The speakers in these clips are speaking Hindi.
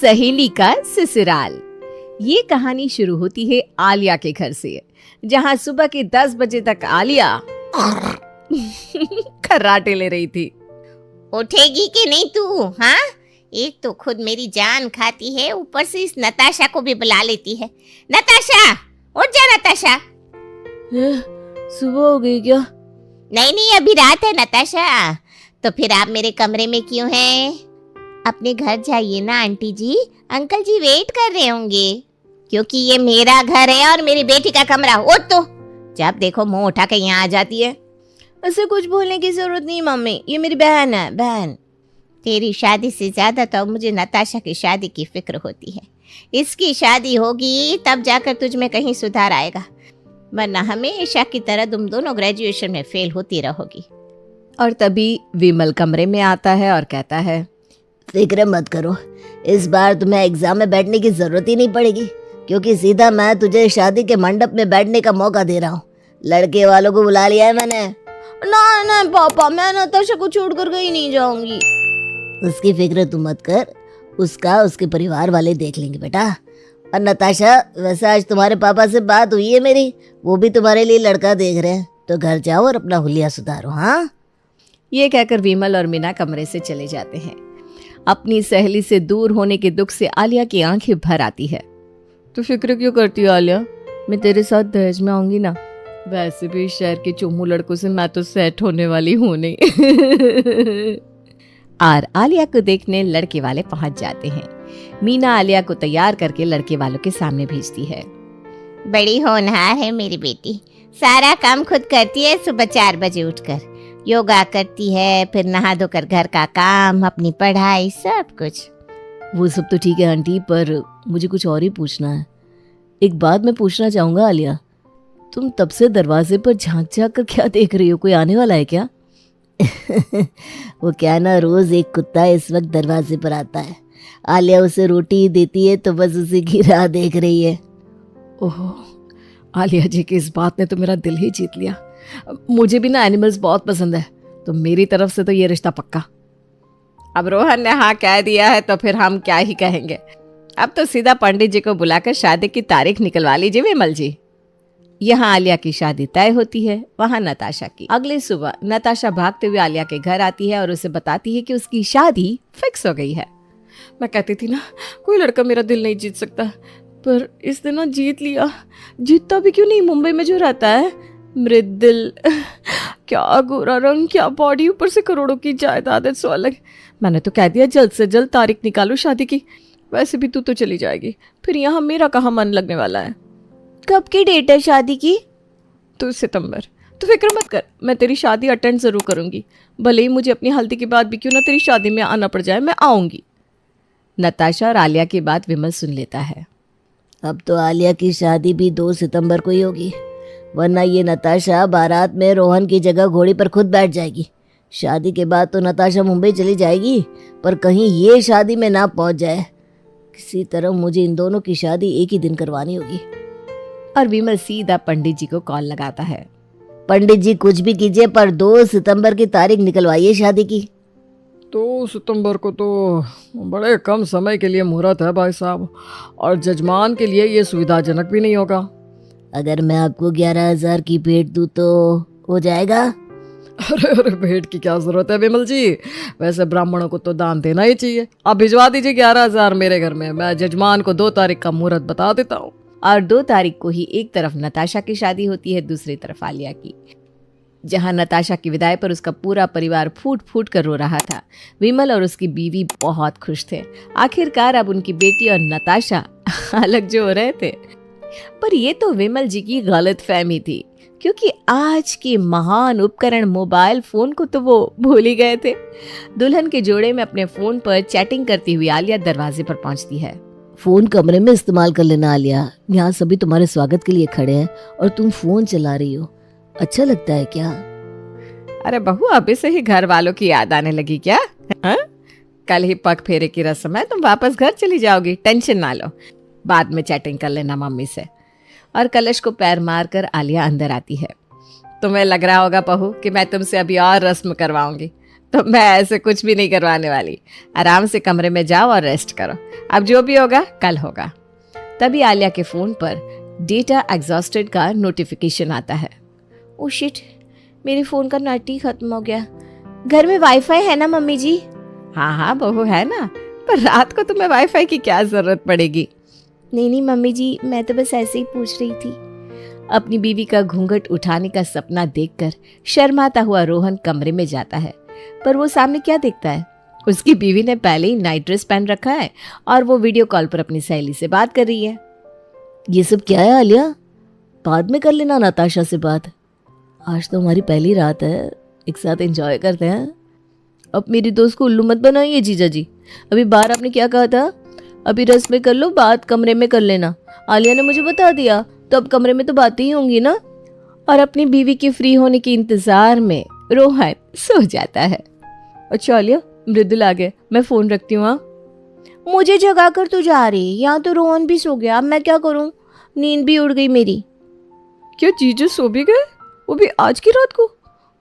सहेली का ससुराल। ये कहानी शुरू होती है आलिया के घर से, जहां सुबह के 10 बजे तक आलिया खर्राटे ले रही थी। उठेगी कि नहीं तू? हाँ, एक तो खुद मेरी जान खाती है, ऊपर से इस नताशा को भी बुला लेती है। नताशा, उठ जा नताशा। सुबह हो गई क्या? नहीं, अभी रात है नताशा। तो फिर आप मेरे कमरे में क्यों हैं? अपने घर जाइए ना आंटी जी, अंकल जी वेट कर रहे होंगे, क्योंकि ये मेरा घर है और मेरी बेटी का कमरा। उठ तो, जब देखो मुंह उठा के यहाँ आ जाती है। ऐसे कुछ बोलने की जरूरत नहीं मम्मी, ये मेरी बहन है। बहन, तेरी शादी से ज्यादा तो मुझे नताशा की शादी की फिक्र होती है। इसकी शादी होगी तब जाकर तुझ में कहीं सुधार आएगा, वरना हमेशा की तरह तुम दोनों ग्रेजुएशन में फेल होती रहोगी। और तभी विमल कमरे में आता है और कहता है, फिक्र मत करो, इस बार तुम्हें एग्जाम में बैठने की जरूरत ही नहीं पड़ेगी, क्योंकि सीधा मैं तुझे शादी के मंडप में बैठने का मौका दे रहा हूँ। लड़के वालों को बुला लिया है मैंने। ना पापा, मैं नताशा को छोड़कर कहीं नहीं जाऊंगी। उसकी फिक्र तुम मत कर, उसका उसके परिवार वाले देख लेंगे बेटा। और नताशा, वैसे आज तुम्हारे पापा से बात हुई है मेरी, वो भी तुम्हारे लिए लड़का देख रहे हैं, तो घर जाओ और अपना हुलिया सुधारो। हाँ, ये कहकर विमल और मीना कमरे से चले जाते हैं। अपनी सहेली से दूर होने के दुख से आलिया की आंखें भर आती है। तो फिक्र क्यों करती हो आलिया, मैं तेरे साथ दहेज में आऊंगी ना। वैसे भी शहर के चोमू लड़कों से मैं तो सेट होने वाली हूं नहीं। और आलिया को देखने लड़के वाले पहुंच जाते हैं। मीना आलिया को तैयार करके लड़के वालों के सामने भेजती है। बड़ी होनहार है मेरी बेटी, सारा काम खुद करती है। सुबह 4 बजे उठकर योगा करती है, फिर नहा धोकर घर का काम, अपनी पढ़ाई, सब कुछ। वो सब तो ठीक है आंटी, पर मुझे कुछ और ही पूछना है। एक बात मैं पूछना चाहूँगा आलिया, तुम तब से दरवाजे पर झांक झांक कर क्या देख रही हो? कोई आने वाला है क्या? वो क्या ना, रोज एक कुत्ता इस वक्त दरवाजे पर आता है। आलिया उसे रोटी देती है तो बस उसी की राह देख रही है। ओह, आलिया जी की इस बात ने तो मेरा दिल ही जीत लिया। मुझे भी ना एनिमल्स बहुत पसंद है, तो मेरी तरफ से तो ये रिश्ता पक्का। अब रोहन ने हाँ कह दिया है तो फिर हम क्या ही कहेंगे। अब तो सीधा पंडित जी को बुलाकर शादी की तारीख निकलवा लीजिए विमल जी। यहाँ आलिया की शादी तय होती है, वहाँ नताशा की। अगले सुबह नताशा भागते हुए आलिया के घर आती है और उसे बताती है कि उसकी शादी फिक्स हो गई है। मैं कहती थी ना, कोई लड़का मेरा दिल नहीं जीत सकता, पर इस दिन जीत लिया। जीतता भी क्यों नहीं, मुंबई में जो रहता है, मृत दिल। क्या गोरा रंग, क्या बॉडी, ऊपर से करोड़ों की जायदाद है सो अलग। मैंने तो कह दिया जल्द से जल्द तारीख निकालो शादी की। वैसे भी तू तो चली जाएगी, फिर यहाँ मेरा कहाँ मन लगने वाला है। कब की डेट है शादी की? तो सितंबर। तो फिक्र मत कर, मैं तेरी शादी अटेंड जरूर करूंगी, भले ही मुझे अपनी हल्दी के बाद भी क्यों ना तेरी शादी में आना पड़ जाए, मैं आऊंगी। नताशा और आलिया की बात विमल सुन लेता है। अब तो आलिया की शादी भी 2 सितंबर को ही होगी, वरना ये नताशा बारात में रोहन की जगह घोड़ी पर खुद बैठ जाएगी। शादी के बाद तो नताशा मुंबई चली जाएगी, पर कहीं ये शादी में ना पहुंच जाए। किसी तरह मुझे इन दोनों की शादी एक ही दिन करवानी होगी। और विमल सीधा पंडित जी को कॉल लगाता है। पंडित जी कुछ भी कीजिए, पर 2 सितंबर की तारीख निकलवाइए शादी की। 2 सितंबर को तो बड़े कम समय के लिए मुहूर्त है भाई साहब, और जजमान के लिए ये सुविधाजनक भी नहीं होगा। अगर मैं आपको 11,000 की भेंट दूं तो हो जाएगा? अरे भेंट की क्या जरूरत है विमल जी, वैसे ब्राह्मणों को तो दान देना ही चाहिए। आप भिजवा दीजिए 11,000 मेरे घर में, मैं जजमान को 2 तारीख का मुहूर्त बता देता हूँ। और 2 तारीख को ही एक तरफ नताशा की शादी होती है, दूसरी तरफ आलिया की। जहां नताशा की विदाई पर उसका पूरा परिवार फूट फूट कर रो रहा था। विमल और उसकी बीवी बहुत खुश थे। आखिरकार अब उनकी बेटी और नताशा अलग जो हो रहे थे। पर ये तो विमल जी की गलत फहमी थी, क्योंकि आज के महान उपकरण मोबाइल फोन को तो वो भूल ही गए थे। दुल्हन के जोड़े में अपने फोन पर चैटिंग करती हुई आलिया दरवाजे पर पहुंचती है। फोन कमरे में इस्तेमाल कर लेना आलिया, यहाँ सभी तुम्हारे स्वागत के लिए खड़े हैं और तुम फोन चला रही हो। अच्छा लगता है क्या? अरे बहू, अभी से ही घर वालों की याद आने लगी क्या? हा? कल ही पग फेरे की रस्म है, तुम वापस घर चली जाओगी, टेंशन ना लो, बाद में चैटिंग कर लेना मम्मी से। और कलश को पैर मारकर आलिया अंदर आती है। तुम्हें लग रहा होगा बहू कि मैं तुमसे अभी और रस्म करवाऊंगी, तो मैं ऐसे कुछ भी नहीं करवाने वाली। आराम से कमरे में जाओ और रेस्ट करो। अब जो भी होगा कल होगा। तभी आलिया के फोन पर डेटा एग्जॉस्टेड का नोटिफिकेशन आता है। ओ शिट, मेरे फोन का नेट ही खत्म हो गया। घर में वाईफाई है ना मम्मी जी? हाँ हाँ बहू है ना, पर रात को तुम्हें वाईफाई की क्या जरूरत पड़ेगी। नहीं मम्मी जी, मैं तो बस ऐसे ही पूछ रही थी। अपनी बीवी का घूंघट उठाने का सपना देखकर शर्माता हुआ रोहन कमरे में जाता है, पर वो सामने क्या देखता है? उसकी बीवी ने पहले ही नाइट ड्रेस पहन रखा है और वो वीडियो कॉल पर अपनी सहेली से बात कर रही है। ये सब क्या है आलिया? बाद में कर लेना नताशा से बात। आज तो हमारी पहली रात है, एक साथ एंजॉय करते हैं। अब मेरी दोस्त को उल्लू मत बनाइए जीजा जी। अभी बाहर आपने क्या कहा था? अभी रस में कर लो, बात कमरे में कर लेना। आलिया ने मुझे बता दिया, तो अब कमरे में तो बातें ही होंगी ना। और अपनी बीवी के फ्री होने के इंतजार में रोहन सो जाता है। अच्छा आलिया, मृदुल आ गए, मैं फोन रखती हूँ। हाँ, मुझे जगा कर तू जा रही, यहाँ तो रोहन भी सो गया। अब मैं क्या करूँ? नींद भी उड़ गई मेरी। क्या जीजू सो भी गए, वो भी आज की रात को?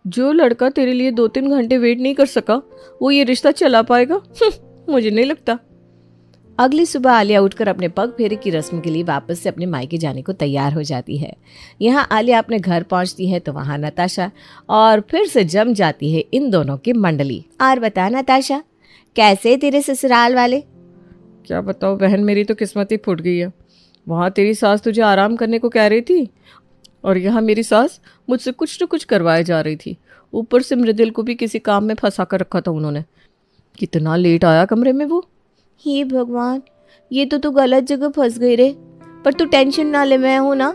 जो लड़का तेरे लिए 2-3 घंटे वेट नहीं कर सका, वो ये रिश्ता चला पाएगा? मुझे नहीं लगता। अगली सुबह आलिया उठकर अपने पग फेरे की रस्म के लिए वापस से अपने मायके जाने को तैयार हो जाती है। यहाँ आलिया अपने घर पहुँचती है तो वहाँ नताशा और फिर से जम जाती है इन दोनों की मंडली। और बता नताशा, कैसे तेरे ससुराल वाले? क्या बताओ बहन, मेरी तो किस्मत ही फूट गई है। वहाँ तेरी सास तुझे आराम करने को कह रही थी और यहाँ मेरी सास मुझसे कुछ न कुछ करवाए जा रही थी। ऊपर से मृदुल को भी किसी काम में फंसा कर रखा था उन्होंने। कितना लेट आया कमरे में वो। हे भगवान, ये तो तू गलत जगह फंस गई रे। पर तू टेंशन ना ले, मैं हूँ ना।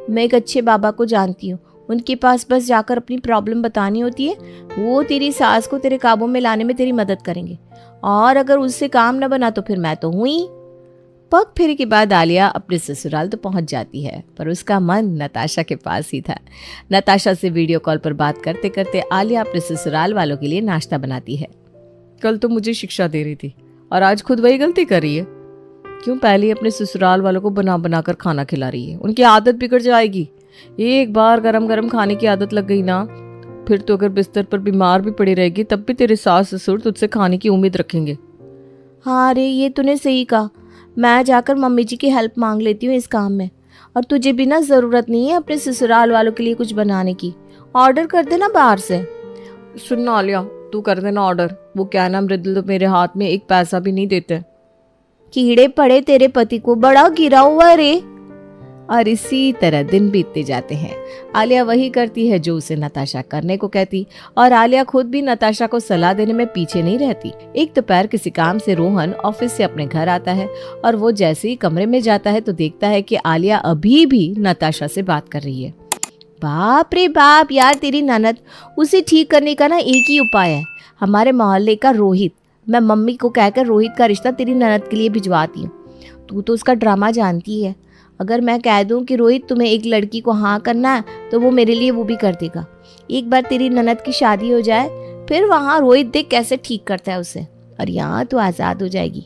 मैं एक अच्छे बाबा को जानती हूँ, उनके पास बस जाकर अपनी प्रॉब्लम बतानी होती है। वो तेरी सास को तेरे काबू में लाने में तेरी मदद करेंगे, और अगर उससे काम न बना तो फिर मैं तो हूँ ही। पग फेरे के बाद आलिया अपने ससुराल तो पहुंच जाती है, पर उसका मन नताशा के पास ही था। नताशा से वीडियो कॉल पर बात करते करते आलिया अपने ससुराल वालों के लिए नाश्ता बनाती है। कल तो मुझे शिक्षा दे रही थी और आज खुद वही गलती कर रही है। क्यों पहले अपने ससुराल वालों को बना बना कर खाना खिला रही है? उनकी आदत बिगड़ जाएगी। एक बार गरम गरम खाने की आदत लग गई ना, फिर तो अगर बिस्तर पर बीमार भी पड़ी रहेगी तब भी तेरे सास ससुर तुझसे खाने की उम्मीद रखेंगे। हाँ रे, ये तूने सही कहा। मैं जाकर मम्मी जी की हेल्प मांग लेती हूँ इस काम में। और तुझे भी ना ज़रूरत नहीं है अपने ससुराल वालों के लिए कुछ बनाने की। ऑर्डर कर देना बाहर से। सुनना आलिया, तू कर देना ऑर्डर। वो क्या ना, मृदुल तो मेरे हाथ में एक पैसा भी नहीं देते। कीड़े पड़े तेरे पति को, बड़ा गिरा हुआ रे। और इसी तरह दिन बीतते जाते हैं। आलिया वही करती है जो उसे नताशा करने को कहती, और आलिया खुद भी नताशा को सलाह देने में पीछे नहीं रहती। एक दोपहर किसी काम से रोहन ऑफिस से अपने घर आता है और वो जैसे ही कमरे में जाता है तो देखता है कि आलिया अभी भी नताशा से बात कर रही है। बाप रे बाप यार, तेरी ननद। उसे ठीक करने का ना एक ही उपाय है, हमारे मोहल्ले का रोहित। मैं मम्मी को कहकर रोहित का रिश्ता तेरी ननद के लिए भिजवाती हूँ। तू तो उसका ड्रामा जानती है। अगर मैं कह दूं कि रोहित तुम्हें एक लड़की को हाँ करना है तो वो मेरे लिए वो भी कर देगा। एक बार तेरी ननद की शादी हो जाए, फिर वहाँ रोहित देख कैसे ठीक करता है उसे, और यहाँ तो आज़ाद हो जाएगी।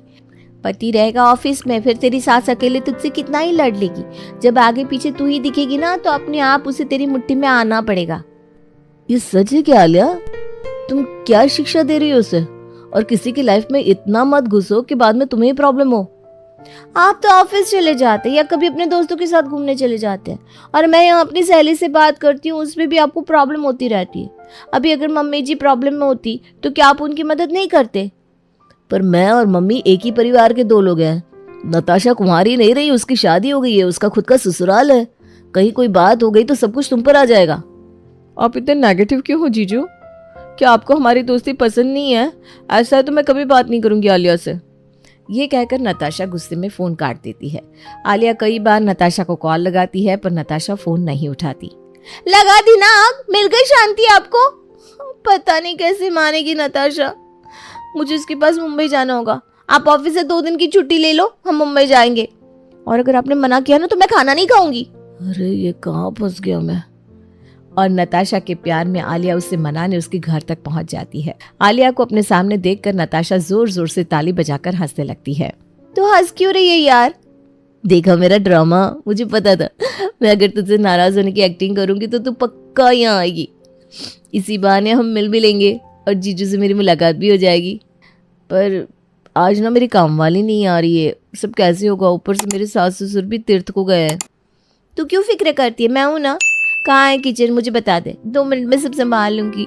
पति रहेगा ऑफिस में, फिर तेरी सास अकेले तुझसे कितना ही लड़ लेगी। जब आगे पीछे तू ही दिखेगी ना तो अपने आप उसे तेरी मुट्ठी में आना पड़ेगा। ये सच है क्या आलिया? तुम क्या शिक्षा दे रही हो उसे? और किसी की लाइफ में इतना मत घुसो कि बाद में तुम्हें प्रॉब्लम हो। आप तो ऑफिस चले जाते हैं या कभी अपने दोस्तों के साथ घूमने चले जाते हैं, और मैं यहाँ अपनी सहेली से बात करती हूँ, उसमें भी आपको प्रॉब्लम होती रहती है। अभी अगर मम्मी जी प्रॉब्लम में होती तो क्या आप उनकी मदद नहीं करते? पर मैं और मम्मी एक ही परिवार के दो लोग हैं। नताशा कुंवारी नहीं रही, उसकी शादी हो गई है, उसका खुद का ससुराल है। कहीं कोई बात हो गई तो सब कुछ तुम पर आ जाएगा। आप इतने नेगेटिव क्यों हो जीजू? क्या आपको हमारी दोस्ती पसंद नहीं है? ऐसा है तो मैं कभी बात नहीं करूंगी आलिया से। ये कहकर नताशा गुस्से में फोन काट देती है। आलिया कई बार नताशा को कॉल लगाती है पर नताशा फोन नहीं उठाती। लगा दी ना आग, मिल गई शांति आपको। पता नहीं कैसे मानेगी नताशा। मुझे इसके पास मुंबई जाना होगा। आप ऑफिस से 2 दिन की छुट्टी ले लो, हम मुंबई जाएंगे। और अगर आपने मना किया ना तो मैं खाना नहीं खाऊंगी। अरे ये कहाँ फंस गया मैं। और नताशा के प्यार में आलिया उससे मनाने उसके घर तक पहुंच जाती है। आलिया को अपने सामने देखकर नताशा जोर जोर से ताली बजाकर हंसने लगती है। तो हंस क्यों रही है यार? देखा मेरा ड्रामा? मुझे पता था मैं अगर तुझसे नाराज होने की एक्टिंग करूंगी तो तू पक्का यहाँ आएगी। इसी बहाने हम मिल भी लेंगे। और जीजू से मेरी मुलाकात भी हो जाएगी। पर आज ना मेरी काम वाली नहीं आ रही है, सब कैसे होगा? ऊपर से मेरे सास ससुर भी तीर्थ को गए हैं। तू क्यों फिक्र करती है, मैं हूं ना। कहाँ है किचन, मुझे बता दे, 2 मिनट में सब संभाल लूंगी।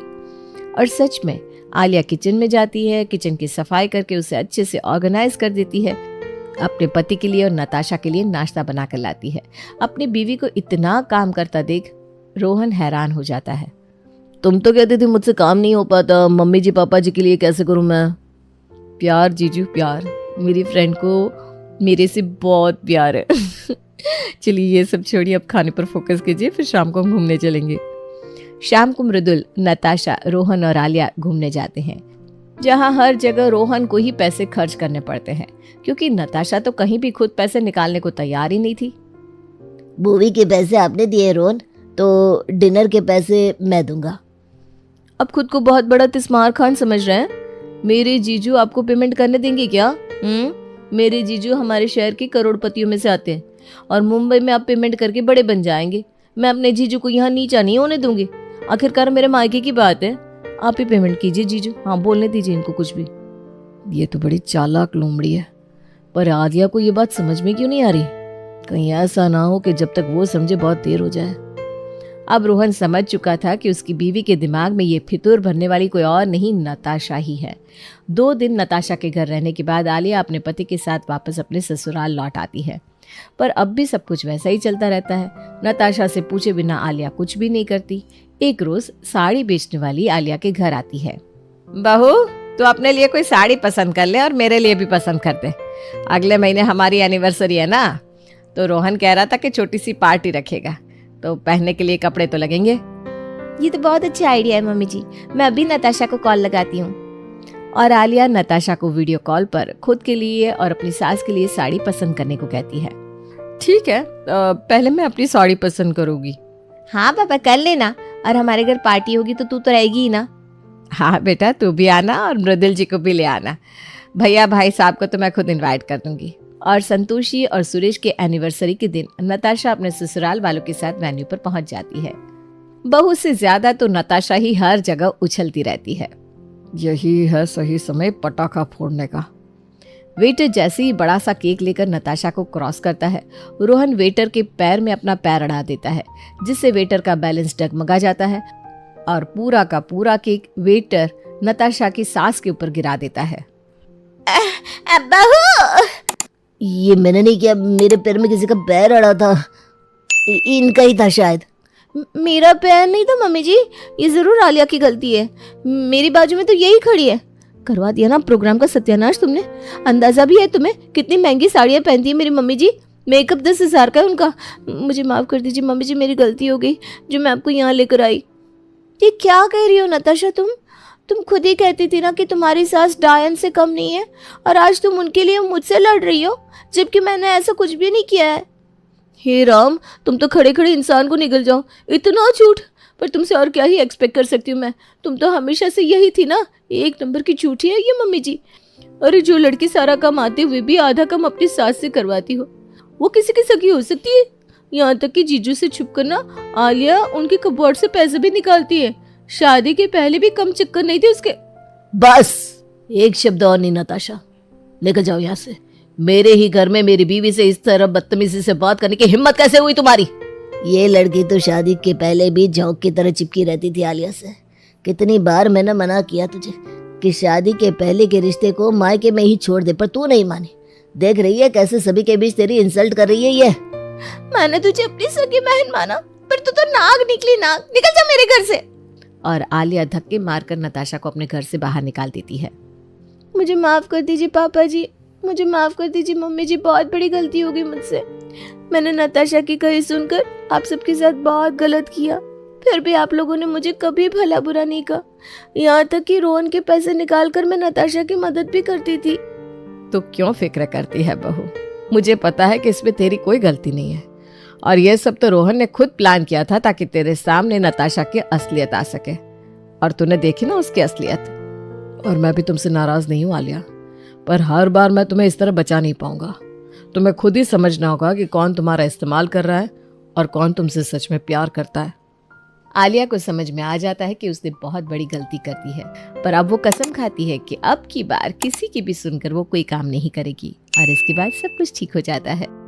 और सच में आलिया किचन में जाती है, किचन की सफाई करके उसे अच्छे से ऑर्गेनाइज कर देती है। अपने पति के लिए और नताशा के लिए नाश्ता बना कर लाती है। अपनी बीवी को इतना काम करता देख रोहन हैरान हो जाता है। तुम तो कहती थी मुझसे काम नहीं हो पाता, मम्मी जी पापा जी के लिए कैसे करूं मैं? प्यार जीजू प्यार, मेरी फ्रेंड को मेरे से बहुत प्यार है। चलिए ये सब छोड़िए, अब खाने पर फोकस कीजिए, फिर शाम को हम घूमने चलेंगे। शाम को मृदुल, नताशा, रोहन और आलिया घूमने जाते हैं, जहां हर जगह रोहन को ही पैसे खर्च करने पड़ते हैं, क्योंकि नताशा तो कहीं भी खुद पैसे निकालने को तैयार ही नहीं थी। मूवी के पैसे आपने दिए रोहन, तो डिनर के पैसे मैं दूंगा। अब खुद को बहुत बड़ा तिस्मार खान समझ रहे हैं? मेरे जीजू आपको पेमेंट करने देंगे क्या? मेरे जीजू हमारे शहर के करोड़पतियों में से आते हैं और मुंबई में आप पेमेंट करके बड़े बन जाएंगे। मैं अपने जीजू को यहाँ नीचा नहीं होने दूंगी। आखिरकार मेरे मायके की बात है, आप ही पेमेंट कीजिए जीजू। हाँ, बोलने दीजिए इनको कुछ भी। ये तो बड़ी चालाक लोमड़ी है, पर आलिया को ये बात समझ में क्यों नहीं आ रही? कहीं ऐसा ना हो कि जब तक वो समझे बहुत देर हो जाए। अब रोहन समझ चुका था कि उसकी बीवी के दिमाग में ये फितूर भरने वाली कोई और नहीं, नताशा ही है। 2 दिन नताशा के घर रहने के बाद आलिया अपने पति के साथ वापस अपने ससुराल लौट आती है, पर अब भी सब कुछ वैसा ही चलता रहता है। नताशा से पूछे बिना आलिया कुछ भी नहीं करती। एक रोज साड़ी बेचने वाली आलिया के घर आती है। बहू, तू अपने लिए कोई साड़ी पसंद कर ले और मेरे लिए भी पसंद कर दे। अगले महीने हमारी एनिवर्सरी है ना, तो रोहन कह रहा था कि छोटी सी पार्टी रखेगा, तो पहनने के लिए कपड़े तो लगेंगे। ये तो बहुत अच्छा आइडिया है मम्मी जी, मैं अभी नताशा को कॉल लगाती हूँ। और आलिया नताशा को वीडियो कॉल पर खुद के लिए और अपनी सास के लिए साड़ी पसंद करने को कहती है। ठीक है, पहले मैं अपनी साड़ी पसंद करूंगी। हाँ पापा, कर लेना। और हमारे घर पार्टी होगी तो तू तो रहेगी ही ना। हाँ बेटा, तू भी आना और मृदुल जी को भी ले आना। भैया भाई साहब को तो मैं खुद इनवाइट कर दूंगी। और संतोषी और सुरेश के एनिवर्सरी के दिन नताशा अपने ससुराल वालों के साथ वेन्यू पर पहुंच जाती है। बहू से ज्यादा तो नताशा ही हर जगह उछलती रहती है। यही है सही समय पटाखा फोड़ने का। वेटर जैसे ही बड़ा सा केक लेकर नताशा को क्रॉस करता है, रोहन वेटर के पैर में अपना पैर अड़ा देता है, जिससे वेटर का बैलेंस डगमगा जाता है और पूरा का पूरा केक वेटर नताशा की सास के ऊपर गिरा देता है। बहू, ये मैंने नहीं किया, मेरे पैर में किसी का पैर अड़ा था, इनका ही था शायद। मेरा पैर नहीं था मम्मी जी, ये जरूर आलिया की गलती है। मेरी बाजू में तो यही खड़ी है। करवा दिया ना प्रोग्राम का सत्यानाश तुमने। अंदाजा भी है तुम्हें कितनी महंगी साड़ियाँ पहनती है मेरी मम्मी जी। मेकअप 10,000 का है उनका। मुझे माफ कर दीजिए मम्मी जी, मेरी गलती हो गई जो मैं आपको यहाँ लेकर आई। ये क्या कह रही हो नताशा तुम खुद ही कहती थी ना कि तुम्हारी सास डायन से कम नहीं है, और आज तुम उनके लिए मुझसे लड़ रही हो, जबकि मैंने ऐसा कुछ भी नहीं किया है। हे राम, तुम तो खड़े खड़े इंसान को निगल जाओ, इतना झूठ। पर तुमसे और क्या ही एक्सपेक्ट कर सकती हूँ मैं, तुम तो हमेशा से यही थी ना, 1 नंबर की झूठी है ये मम्मी जी। अरे जो लड़की सारा काम आते हुए भी आधा काम अपनी सास से करवाती हो, वो किसी की सगी हो सकती है? यहाँ तक कि जीजू से छुप कर ना आलिया उनके कपबोर्ड से पैसे भी निकालती है। शादी के पहले भी कम चक्कर नहीं थे उसके। बस एक शब्द और नहीं नताशा, लेकर जाओ यहाँ से। मेरे ही घर में मेरी बीवी से इस तरह बदतमीजी से बात करने की हिम्मत कैसे हुई तुम्हारी? ये लड़की तो शादी के पहले भी झोंक की तरह चिपकी रहती थी आलिया से। कितनी बार मैंने मना किया तुझे कि शादी के पहले के रिश्ते को मायके में ही छोड़ दे, पर तू नहीं मानी। देख रही है कैसे सभी के बीच तेरी इंसल्ट कर रही है ये। मैंने तुझे अपनी सगी बहन माना, पर तू तो नाग निकली नाग। निकल जा मेरे घर से। और आलिया धक्के मारकर नताशा को अपने घर से बाहर निकाल देती है। मुझे माफ कर दीजिए पापा जी, मुझे माफ कर दीजिए मम्मी जी, बहुत बड़ी गलती हो गई मुझसे। मैंने नताशा की कही सुनकर आप सबके साथ बहुत गलत किया, फिर भी आप लोगों ने मुझे कभी भला बुरा नहीं कहा। यहाँ तक कि रोहन के पैसे निकालकर मैं नताशा की मदद भी करती थी। तो क्यों फिक्र करती है बहू? मुझे पता है कि इसमें तेरी कोई गलती नहीं है, और यह सब तो रोहन ने खुद प्लान किया था ताकि तेरे सामने नताशा की असलियत आ सके, और तूने देखी ना उसकी असलियत। और मैं भी तुमसे नाराज नहीं हूँ आलिया, पर हर बार मैं तुम्हें इस तरह बचा नहीं पाऊंगा। तुम्हें खुद ही समझना होगा कि कौन तुम्हारा इस्तेमाल कर रहा है और कौन तुमसे सच में प्यार करता है। आलिया को समझ में आ जाता है कि उसने बहुत बड़ी गलती कर दी है, पर अब वो कसम खाती है कि अब की बार किसी की भी सुनकर वो कोई काम नहीं करेगी और इसके बाद सब कुछ ठीक हो जाता है।